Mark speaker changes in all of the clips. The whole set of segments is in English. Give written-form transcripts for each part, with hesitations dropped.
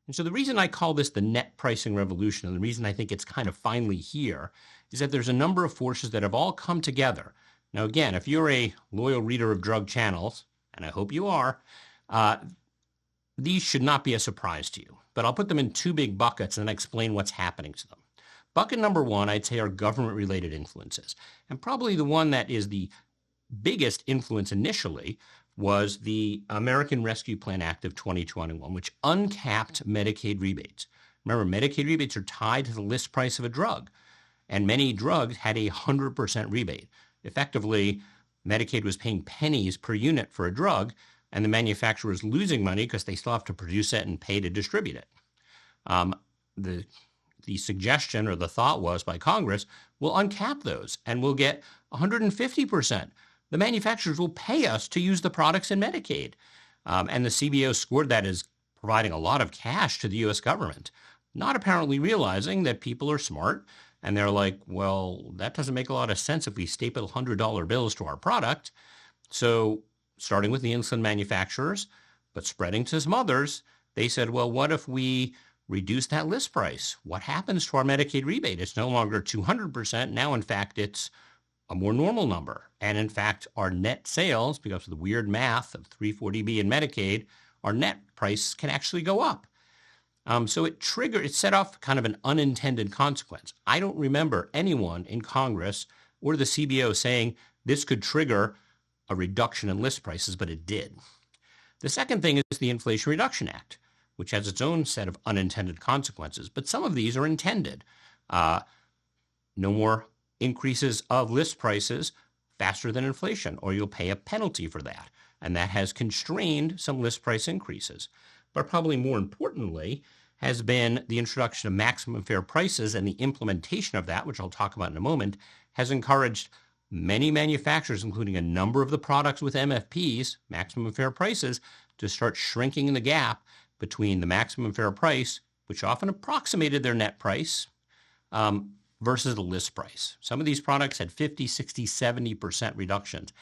Speaker 1: And so the reason I call this the net pricing revolution, and the reason I think it's kind of finally here, is that there's a number of forces that have all come together. Now, again, if you're a loyal reader of drug channels, and I hope you are, these should not be a surprise to you. But I'll put them in two big buckets and explain what's happening to them. Bucket number one, I'd say, are government-related influences. And probably the one that is the biggest influence initially was the American Rescue Plan Act of 2021, which uncapped Medicaid rebates. Remember, Medicaid rebates are tied to the list price of a drug, and many drugs had a 100% rebate. Effectively, Medicaid was paying pennies per unit for a drug, and the manufacturer was losing money because they still have to produce it and pay to distribute it. The suggestion or the thought was by Congress, we'll uncap those and we'll get 150%. The manufacturers will pay us to use the products in Medicaid. And the CBO scored that as providing a lot of cash to the U.S. government, not apparently realizing that people are smart. And they're like, well, that doesn't make a lot of sense if we staple $100 bills to our product. So starting with the insulin manufacturers, but spreading to some others, they said, well, what if we reduce that list price? What happens to our Medicaid rebate? It's no longer 200%. Now, in fact, it's a more normal number. And in fact, our net sales, because of the weird math of 340B and Medicaid, our net price can actually go up. So it set off kind of an unintended consequence. I don't remember anyone in Congress or the CBO saying this could trigger a reduction in list prices, but it did. The second thing is the Inflation Reduction Act, which has its own set of unintended consequences, but some of these are intended. No more increases of list prices faster than inflation, or you'll pay a penalty for that. And that has constrained some list price increases. But probably more importantly has been the introduction of maximum fair prices, and the implementation of that, which I'll talk about in a moment, has encouraged many manufacturers, including a number of the products with MFPs, maximum fair prices, to start shrinking the gap between the maximum fair price, which often approximated their net price, versus the list price. Some of these products had 50, 60, 70% reductions.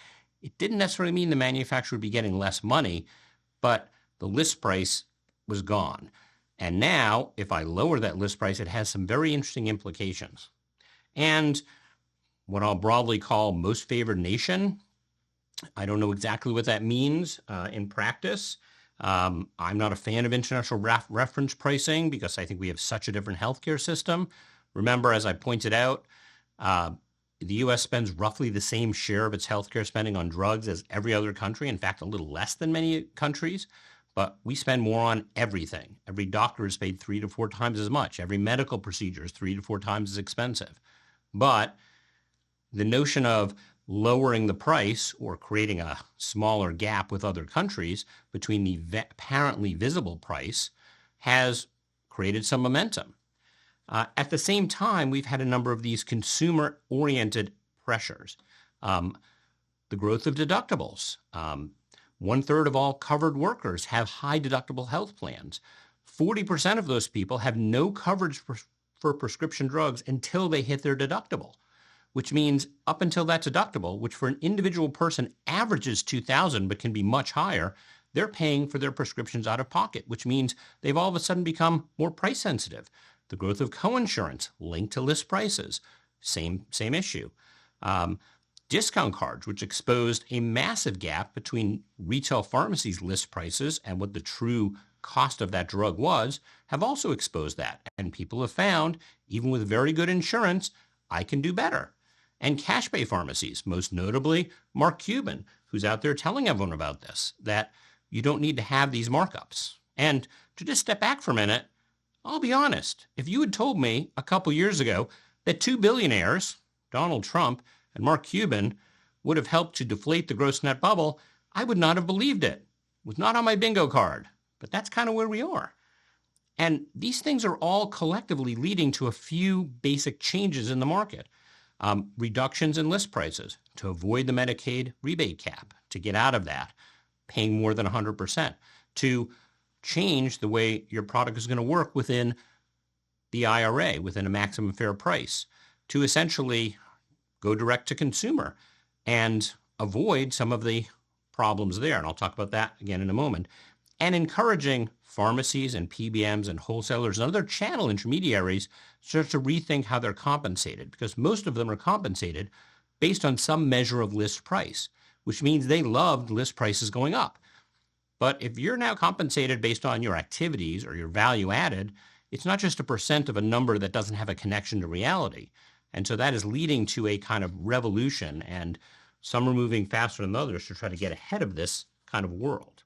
Speaker 1: It didn't necessarily mean the manufacturer would be getting less money, but the list price was gone. And now, if I lower that list price, it has some very interesting implications. And what I'll broadly call most favored nation, I don't know exactly what that means in practice. I'm not a fan of international reference pricing because I think we have such a different healthcare system. Remember, as I pointed out, the U.S. spends roughly the same share of its healthcare spending on drugs as every other country. In fact, a little less than many countries. But we spend more on everything. Every doctor is paid 3 to 4 times as much. Every medical procedure is 3 to 4 times as expensive. But the notion of lowering the price or creating a smaller gap with other countries between the apparently visible price has created some momentum. At the same time, we've had a number of these consumer-oriented pressures. The growth of deductibles. 1/3 of all covered workers have high deductible health plans. 40% of those people have no coverage for prescription drugs until they hit their deductible, which means up until that deductible, which for an individual person averages $2,000 but can be much higher, they're paying for their prescriptions out of pocket, which means they've all of a sudden become more price sensitive. The growth of coinsurance linked to list prices, same issue. Discount cards, which exposed a massive gap between retail pharmacies' list prices and what the true cost of that drug was, have also exposed that. And people have found, even with very good insurance, I can do better. And cash pay pharmacies, most notably Mark Cuban, who's out there telling everyone about this, that you don't need to have these markups. And to just step back for a minute, I'll be honest, if you had told me a couple years ago that 2 billionaires, Donald Trump and Mark Cuban, would have helped to deflate the gross net bubble, I would not have believed it. It was not on my bingo card, but that's kind of where we are. And these things are all collectively leading to a few basic changes in the market. Reductions in list prices to avoid the Medicaid rebate cap, to get out of that, paying more than 100%, to change the way your product is going to work within the IRA, within a maximum fair price, to essentially go direct to consumer and avoid some of the problems there. And I'll talk about that again in a moment. and encouraging pharmacies and PBMs and wholesalers and other channel intermediaries to rethink how they're compensated, because most of them are compensated based on some measure of list price, which means they loved list prices going up. But if you're now compensated based on your activities or your value added, it's not just a percent of a number that doesn't have a connection to reality. And so that is leading to a kind of revolution, and some are moving faster than others to try to get ahead of this kind of world.